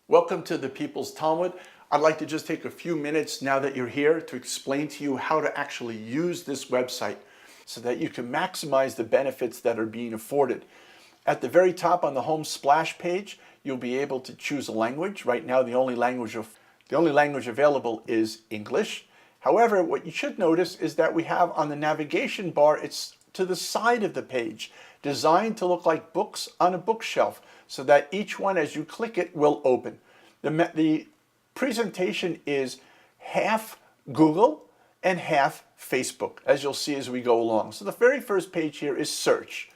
Welcome to the People's Talmud. I'd like to just take a few minutes now that you're here to explain to you how to actually use this website so that you can maximize the benefits that are being afforded. At the very top on the home splash page, you'll be able to choose a language. Right now, the only language available is English. However, what you should notice is that we have on the navigation bar, it's to the side of the page, designed to look like books on a bookshelf, so that each one, as you click it, will open. The presentation is half Google and half Facebook, as you'll see as we go along. So the very first page here is search.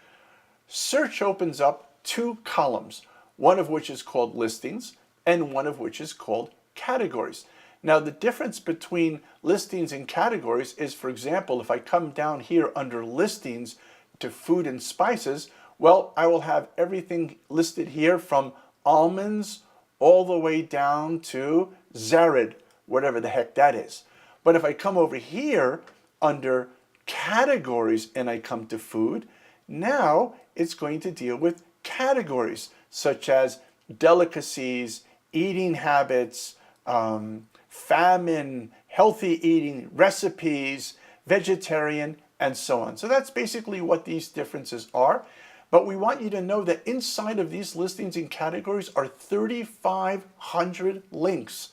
Search opens up two columns, one of which is called listings and one of which is called categories. Now, the difference between listings and categories is, for example, if I come down here under listings to food and spices, well, I will have everything listed here from almonds all the way down to Zarid, whatever the heck that is. But if I come over here under categories and I come to food, now it's going to deal with categories such as delicacies, eating habits, famine, healthy eating, recipes, vegetarian, and so on. So that's basically what these differences are. But we want you to know that inside of these listings and categories are 3,500 links.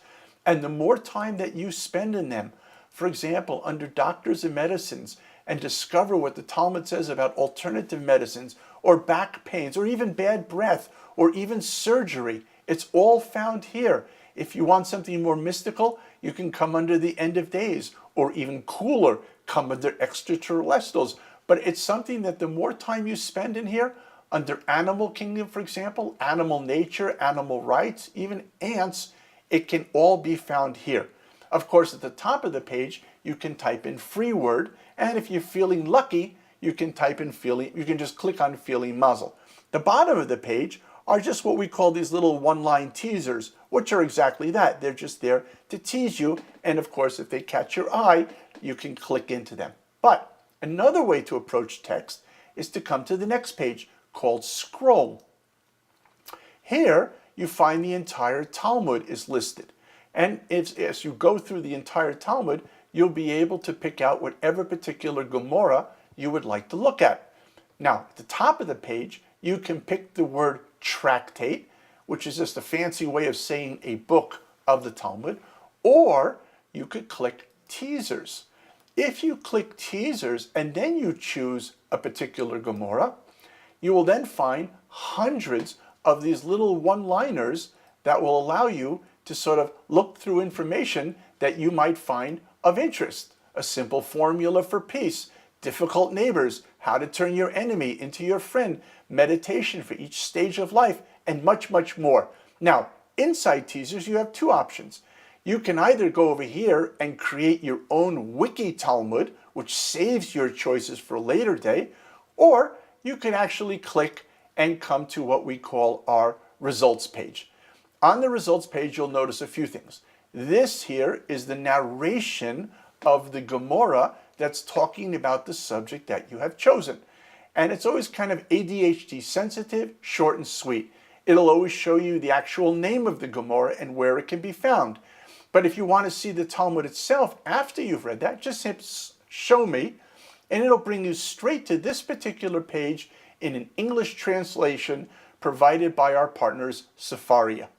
And the more time that you spend in them, for example, under doctors and medicines, and discover what the Talmud says about alternative medicines, or back pains, or even bad breath, or even surgery, it's all found here. If you want something more mystical, you can come under the end of days, or even cooler, come under extraterrestrials. But it's something that the more time you spend in here, under animal kingdom, for example, animal nature, animal rights, even ants, it can all be found here. Of course, at the top of the page, you can type in free word, and if you're feeling lucky, you can just click on feeling mazel. The bottom of the page are just what we call these little one-line teasers, which are exactly that. They're just there to tease you, and of course, if they catch your eye, you can click into them. But another way to approach text is to come to the next page called scroll. Here, you find the entire Talmud is listed. And as you go through the entire Talmud, you'll be able to pick out whatever particular Gemara you would like to look at. Now, at the top of the page, you can pick the word tractate, which is just a fancy way of saying a book of the Talmud, or you could click teasers. If you click teasers and then you choose a particular Gemara, you will then find hundreds of these little one-liners that will allow you to sort of look through information that you might find of interest. A simple formula for peace, difficult neighbors, how to turn your enemy into your friend, meditation for each stage of life, and much, much more. Now, inside teasers, you have two options. You can either go over here and create your own wiki Talmud, which saves your choices for a later day, or you can actually click and come to what we call our results page. On the results page, you'll notice a few things. This here is the narration of the Gemara that's talking about the subject that you have chosen. And it's always kind of ADHD sensitive, short and sweet. It'll always show you the actual name of the Gemara and where it can be found. But if you want to see the Talmud itself after you've read that, just hit show me, and it'll bring you straight to this particular page in an English translation provided by our partners, Sefaria.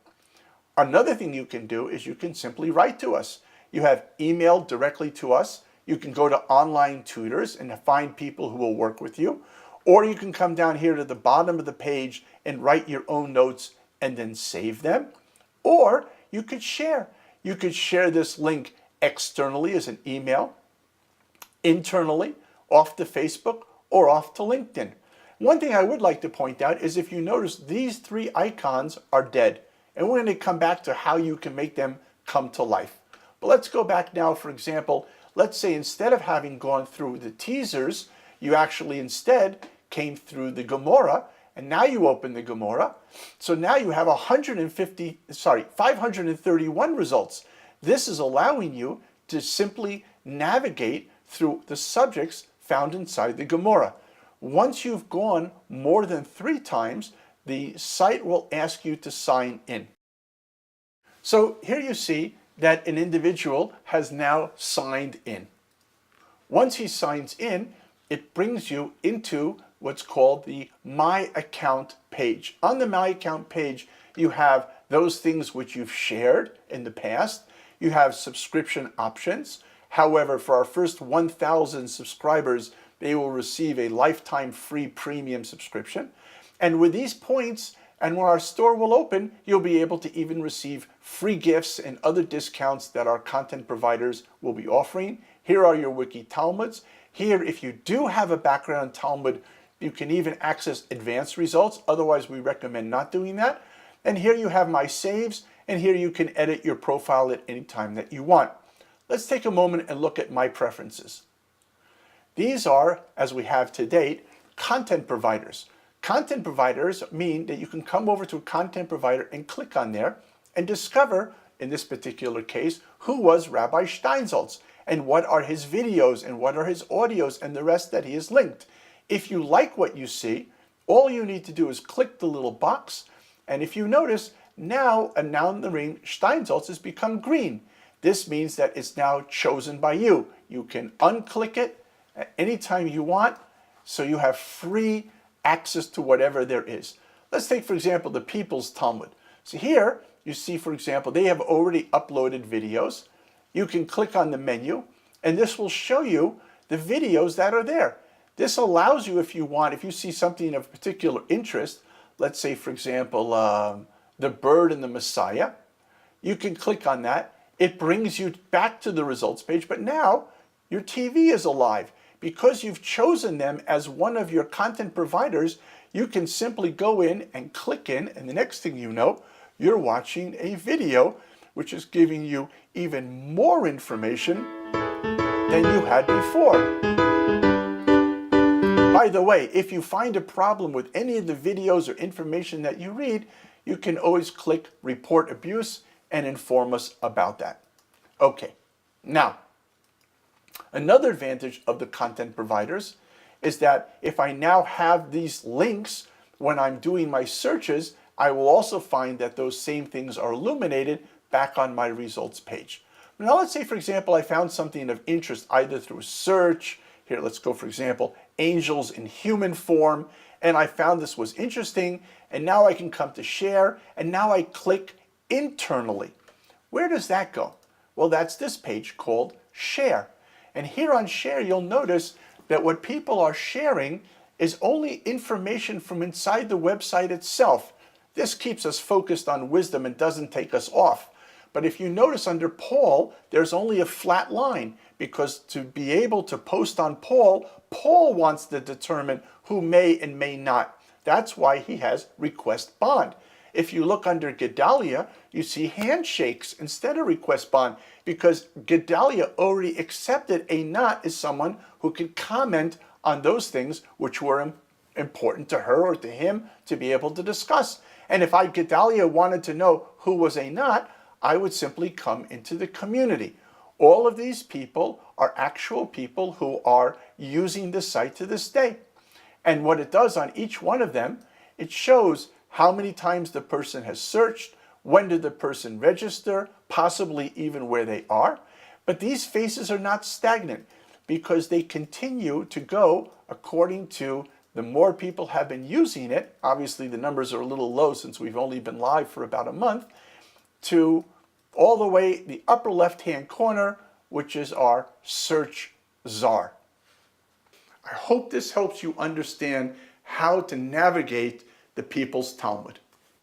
Another thing you can do is you can simply write to us. You have email directly to us. You can go to online tutors and find people who will work with you. Or you can come down here to the bottom of the page and write your own notes and then save them. Or you could share. You could share this link externally as an email, internally, off to Facebook, or off to LinkedIn. One thing I would like to point out is if you notice, these three icons are dead. And we're going to come back to how you can make them come to life. But let's go back now, for example, let's say instead of having gone through the teasers, you actually instead came through the Gemara, and now you open the Gemara. So now you have 531 results. This is allowing you to simply navigate through the subjects found inside the Gemara. Once you've gone more than 3 times, the site will ask you to sign in. So here you see that an individual has now signed in. Once he signs in, it brings you into what's called the My Account page. On the My Account page, you have those things which you've shared in the past. You have subscription options. However, for our first 1,000 subscribers, they will receive a lifetime free premium subscription. And with these points, and when our store will open, you'll be able to even receive free gifts and other discounts that our content providers will be offering. Here are your Wiki Talmuds. Here, if you do have a background in Talmud, you can even access advanced results. Otherwise, we recommend not doing that. And here you have my saves, and here you can edit your profile at any time that you want. Let's take a moment and look at my preferences. These are, as we have to date, content providers. Content providers mean that you can come over to a content provider and click on there and discover, in this particular case, who was Rabbi Steinsaltz and what are his videos and what are his audios and the rest that he has linked. If you like what you see, all you need to do is click the little box, and if you notice, now a noun the ring Steinsaltz has become green. This means that it's now chosen by you. You can unclick it at any time you want, so you have free access to whatever there is. Let's take, for example, the People's Talmud. So here you see, for example, they have already uploaded videos. You can click on the menu, and this will show you the videos that are there. This allows you, if you want, if you see something of particular interest, let's say, for example, the bird and the Messiah, you can click on that. It brings you back to the results page, but now your TV is alive. Because you've chosen them as one of your content providers, you can simply go in and click in, and the next thing you know, you're watching a video which is giving you even more information than you had before. By the way, if you find a problem with any of the videos or information that you read, you can always click Report Abuse and inform us about that. Okay, now, another advantage of the content providers is that if I now have these links when I'm doing my searches, I will also find that those same things are illuminated back on my results page. Now let's say, for example, I found something of interest either through search. Here, let's go, for example, angels in human form, and I found this was interesting, and now I can come to share, and now I click internally. Where does that go? Well, that's this page called Share. And here on Share, you'll notice that what people are sharing is only information from inside the website itself. This keeps us focused on wisdom and doesn't take us off. But if you notice under Paul, there's only a flat line, because to be able to post on Paul, Paul wants to determine who may and may not. That's why he has request bond. If you look under Gedalia, you see handshakes instead of request bond, because Gedalia already accepted a not as someone who could comment on those things which were important to her or to him to be able to discuss. And if Gedalia wanted to know who was a not, I would simply come into the community. All of these people are actual people who are using the site to this day. And what it does on each one of them, it shows how many times the person has searched, when did the person register, possibly even where they are. But these faces are not stagnant, because they continue to go according to the more people have been using it. Obviously the numbers are a little low since we've only been live for about a month, to all the way the upper left hand corner, which is our search czar. I hope this helps you understand how to navigate the People's Talmud.